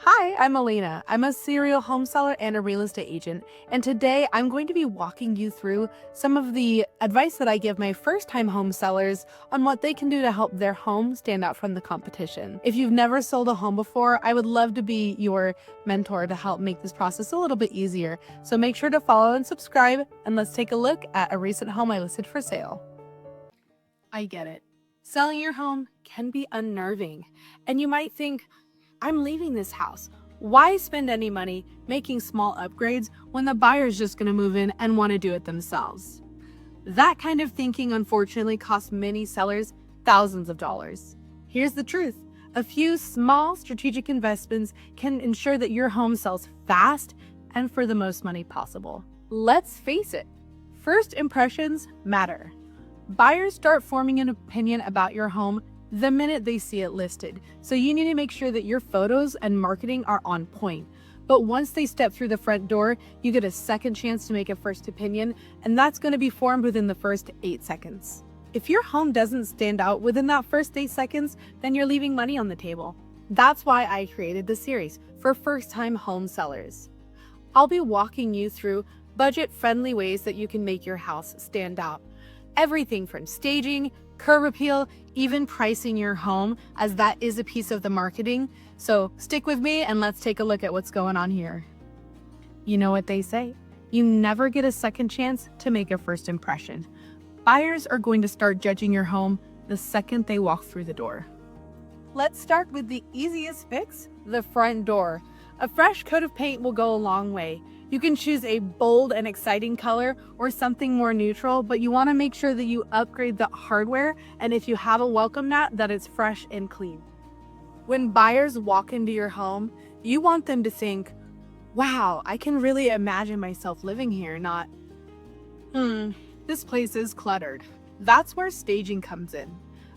Hi, I'm Elena. I'm a serial home seller and a real estate agent, and today I'm going to be walking you through some of the advice that I give my first-time home sellers on what they can do to help their home stand out from the competition. If you've never sold a home before, I would love to be your mentor to help make this process a little bit easier. So make sure to follow and subscribe, and let's take a look at a recent home I listed for sale. I get it. Selling your home can be unnerving, and you might think, I'm leaving this house. Why spend any money making small upgrades when the buyer's just going to move in and want to do it themselves? That kind of thinking unfortunately costs many sellers thousands of dollars. Here's the truth. A few small strategic investments can ensure that your home sells fast and for the most money possible. Let's face it, first impressions matter. Buyers start forming an opinion about your home the minute they see it listed. So you need to make sure that your photos and marketing are on point. But once they step through the front door, you get a second chance to make a first opinion, and that's going to be formed within the first 8 seconds. If your home doesn't stand out within that first 8 seconds, then you're leaving money on the table. That's why I created this series for first-time home sellers. I'll be walking you through budget-friendly ways that you can make your house stand out. Everything from staging, curb appeal, even pricing your home, as that is a piece of the marketing. So stick with me and let's take a look at what's going on here. You know what they say, you never get a second chance to make a first impression. Buyers are going to start judging your home the second they walk through the door. Let's start with the easiest fix, the front door. A fresh coat of paint will go a long way. You can choose a bold and exciting color or something more neutral, but you want to make sure that you upgrade the hardware, and if you have a welcome mat, that it's fresh and clean. When buyers walk into your home, you want them to think, wow, I can really imagine myself living here, not, this place is cluttered. That's where staging comes in.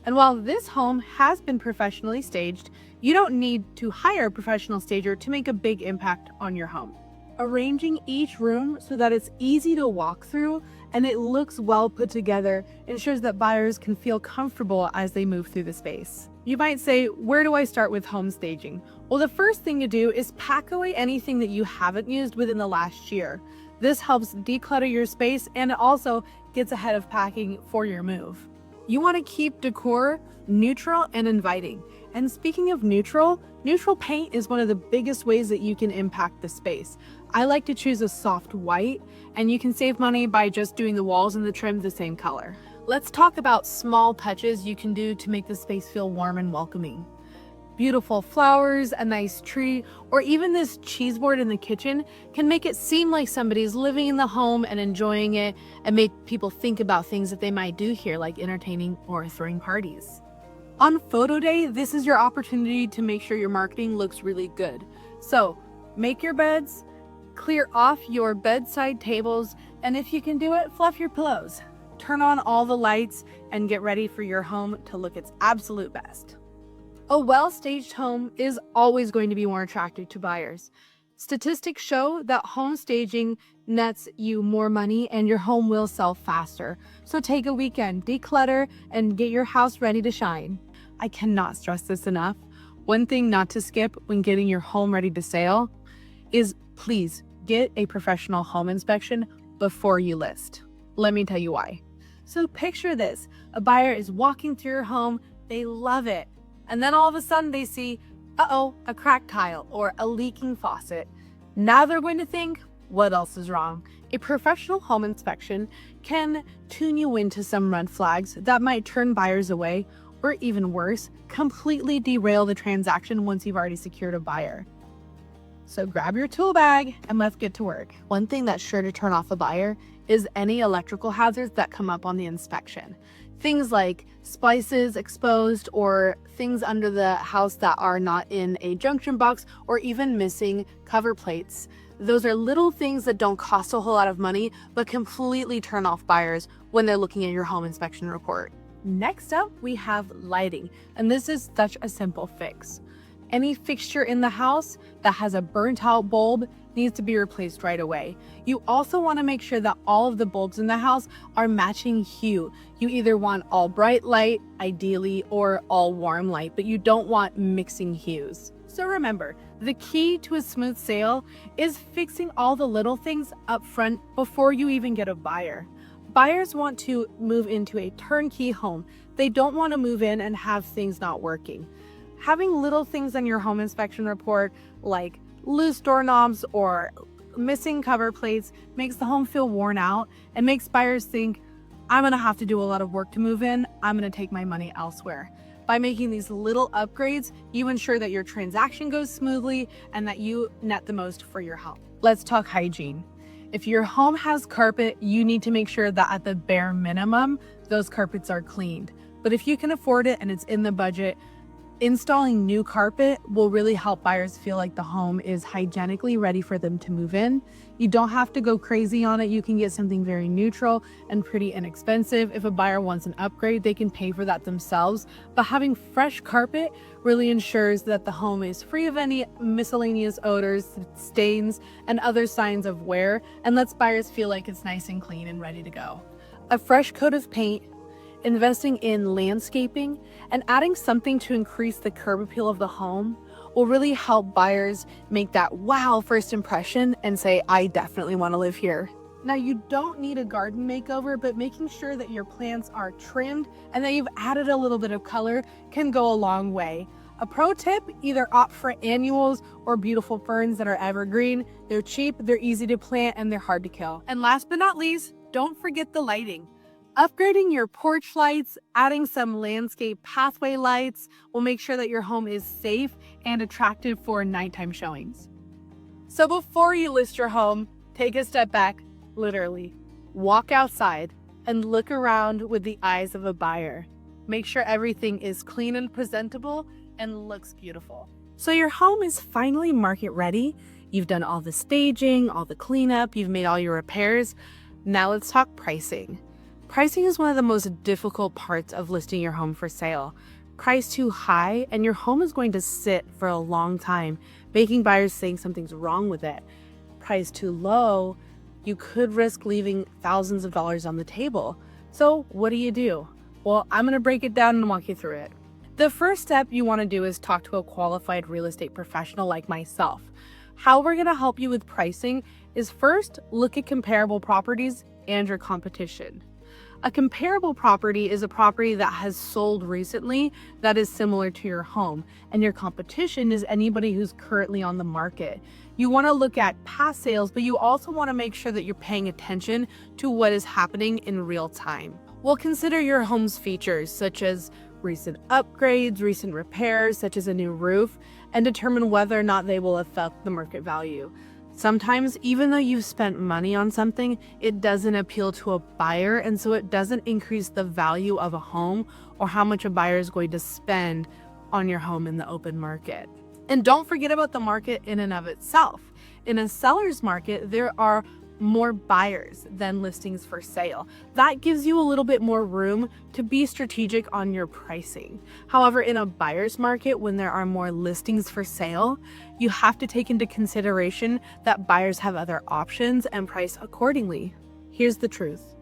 And while this home has been professionally staged, you don't need to hire a professional stager to make a big impact on your home. Arranging each room so that it's easy to walk through and it looks well put together ensures that buyers can feel comfortable as they move through the space. You might say, where do I start with home staging? Well, the first thing to do is pack away anything that you haven't used within the last year. This helps declutter your space and it also gets ahead of packing for your move. You want to keep decor neutral and inviting. And speaking of neutral paint is one of the biggest ways that you can impact the space. I like to choose a soft white, and you can save money by just doing the walls and the trim the same color. Let's talk about small touches you can do to make the space feel warm and welcoming. Beautiful flowers, a nice tree, or even this cheese board in the kitchen can make it seem like somebody's living in the home and enjoying it, and make people think about things that they might do here, like entertaining or throwing parties. On photo day, this is your opportunity to make sure your marketing looks really good. So make your beds, clear off your bedside tables, and if you can do it, fluff your pillows. Turn on all the lights and get ready for your home to look its absolute best. A well-staged home is always going to be more attractive to buyers. Statistics show that home staging nets you more money and your home will sell faster. So take a weekend, declutter, and get your house ready to shine. I cannot stress this enough. One thing not to skip when getting your home ready to sell is please get a professional home inspection before you list. Let me tell you why. So picture this, a buyer is walking through your home, they love it. And then all of a sudden they see, a cracked tile or a leaking faucet. Now they're going to think, what else is wrong? A professional home inspection can tune you into some red flags that might turn buyers away, or even worse, completely derail the transaction once you've already secured a buyer. So grab your tool bag and let's get to work. One thing that's sure to turn off a buyer is any electrical hazards that come up on the inspection. Things like splices exposed or things under the house that are not in a junction box or even missing cover plates. Those are little things that don't cost a whole lot of money but completely turn off buyers when they're looking at your home inspection report. Next up, we have lighting, and this is such a simple fix. Any fixture in the house that has a burnt out bulb needs to be replaced right away. You also want to make sure that all of the bulbs in the house are matching hue. You either want all bright light, ideally, or all warm light, but you don't want mixing hues. So remember, The key to a smooth sale is fixing all the little things up front before you even get a buyer. Buyers want to move into a turnkey home. They don't want to move in and have things not working. Having little things on your home inspection report, like loose doorknobs or missing cover plates, makes the home feel worn out and makes buyers think, I'm gonna have to do a lot of work to move in, I'm gonna take my money elsewhere. By making these little upgrades, you ensure that your transaction goes smoothly and that you net the most for your home. Let's talk hygiene. If your home has carpet, you need to make sure that at the bare minimum, those carpets are cleaned. But if you can afford it and it's in the budget, installing new carpet will really help buyers feel like the home is hygienically ready for them to move in. You don't have to go crazy on it. You can get something very neutral and pretty inexpensive. If a buyer wants an upgrade, they can pay for that themselves. But having fresh carpet really ensures that the home is free of any miscellaneous odors, stains, and other signs of wear, and lets buyers feel like it's nice and clean and ready to go. A fresh coat of paint, investing in landscaping, and adding something to increase the curb appeal of the home will really help buyers make that wow first impression and say, I definitely want to live here. Now, you don't need a garden makeover, but making sure that your plants are trimmed and that you've added a little bit of color can go a long way. A pro tip, either opt for annuals or beautiful ferns that are evergreen. They're cheap, they're easy to plant, and they're hard to kill. And last but not least, don't forget the lighting. Upgrading your porch lights, adding some landscape pathway lights will make sure that your home is safe and attractive for nighttime showings. So before you list your home, take a step back, literally. Walk outside and look around with the eyes of a buyer. Make sure everything is clean and presentable and looks beautiful. So your home is finally market ready. You've done all the staging, all the cleanup, you've made all your repairs. Now let's talk pricing. Pricing is one of the most difficult parts of listing your home for sale. Price too high and your home is going to sit for a long time, making buyers think something's wrong with it. Price too low, you could risk leaving thousands of dollars on the table. So what do? Well, I'm going to break it down and walk you through it. The first step you want to do is talk to a qualified real estate professional like myself. How we're going to help you with pricing is first, look at comparable properties and your competition. A comparable property is a property that has sold recently that is similar to your home, and your competition is anybody who's currently on the market. You want to look at past sales, but you also want to make sure that you're paying attention to what is happening in real time. We'll consider your home's features, such as recent upgrades, recent repairs, such as a new roof, and determine whether or not they will affect the market value. Sometimes, even though you've spent money on something, it doesn't appeal to a buyer, and so it doesn't increase the value of a home or how much a buyer is going to spend on your home in the open market. And don't forget about the market in and of itself. In a seller's market, there are more buyers than listings for sale. That gives you a little bit more room to be strategic on your pricing. However, in a buyer's market, when there are more listings for sale, you have to take into consideration that buyers have other options and price accordingly. Here's the truth.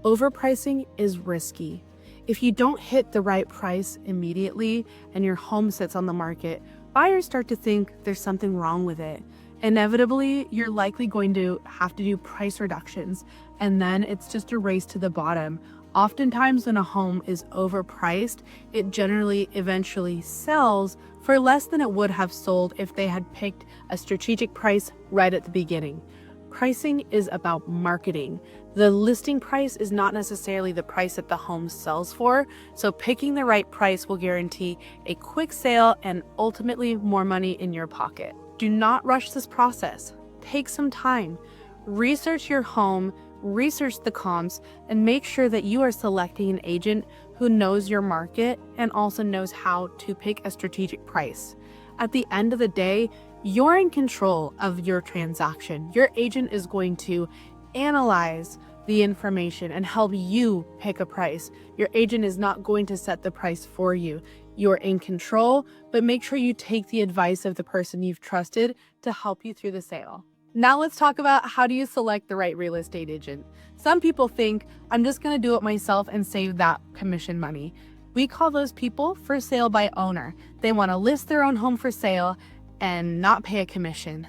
Overpricing is risky. If you don't hit the right price immediately and your home sits on the market, buyers start to think there's something wrong with it. Inevitably, you're likely going to have to do price reductions, and then it's just a race to the bottom. Oftentimes, when a home is overpriced, it generally eventually sells for less than it would have sold if they had picked a strategic price right at the beginning. Pricing is about marketing. The listing price is not necessarily the price that the home sells for, so picking the right price will guarantee a quick sale and ultimately more money in your pocket. Do not rush this process. Take some time. Research your home, research the comps, and make sure that you are selecting an agent who knows your market and also knows how to pick a strategic price. At the end of the day, you're in control of your transaction. Your agent is going to analyze the information and help you pick a price. Your agent is not going to set the price for you. You're in control, but make sure you take the advice of the person you've trusted to help you through the sale. Now let's talk about how do you select the right real estate agent. Some people think, I'm just going to do it myself and save that commission money. We call those people for sale by owner. They want to list their own home for sale and not pay a commission.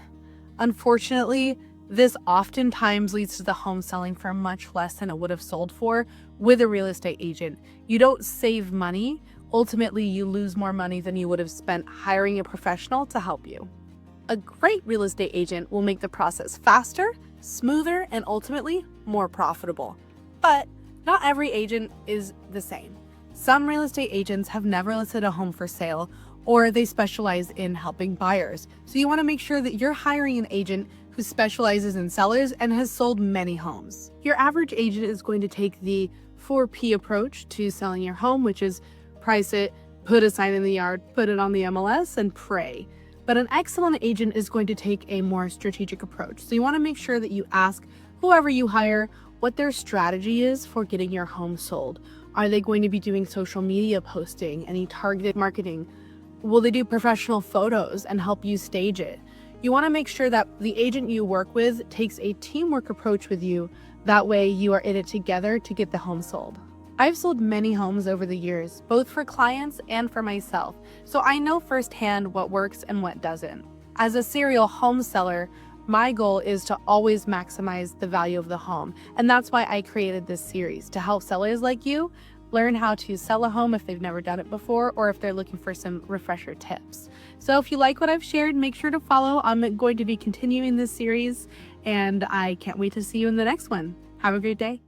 Unfortunately, this oftentimes leads to the home selling for much less than it would have sold for with a real estate agent. You don't save money. Ultimately, you lose more money than you would have spent hiring a professional to help you. A great real estate agent will make the process faster, smoother, and ultimately more profitable. But not every agent is the same. Some real estate agents have never listed a home for sale, or they specialize in helping buyers. So you want to make sure that you're hiring an agent who specializes in sellers and has sold many homes. Your average agent is going to take the 4P approach to selling your home, which is price it, put a sign in the yard, put it on the MLS, and pray. But an excellent agent is going to take a more strategic approach. So you want to make sure that you ask whoever you hire what their strategy is for getting your home sold. Are they going to be doing social media posting, any targeted marketing? Will they do professional photos and help you stage it? You want to make sure that the agent you work with takes a teamwork approach with you. That way you are in it together to get the home sold. I've sold many homes over the years, both for clients and for myself, so I know firsthand what works and what doesn't. As a serial home seller, my goal is to always maximize the value of the home, and that's why I created this series, to help sellers like you learn how to sell a home if they've never done it before, or if they're looking for some refresher tips. So if you like what I've shared, make sure to follow. I'm going to be continuing this series, and I can't wait to see you in the next one. Have a great day.